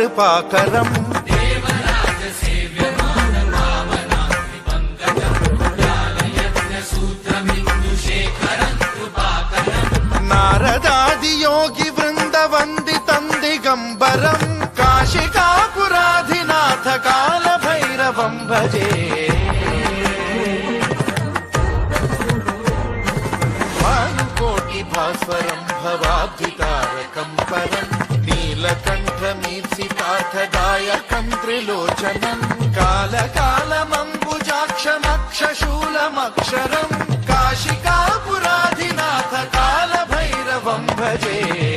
कृपाकरम् नारदादियोगि वृन्दवन्दितं दिगम्बरम् काशिकापुराधिनाथ कालभैरवं भजे भास्वरं भवाब्धितारकं परं नीलकण्ठमीप्सितार्थदायकं त्रिलोचनं कालकालमम्बुजाक्षमक्षशूलमक्षरं काशिकापुराधिनाथ कालभैरवं भजे।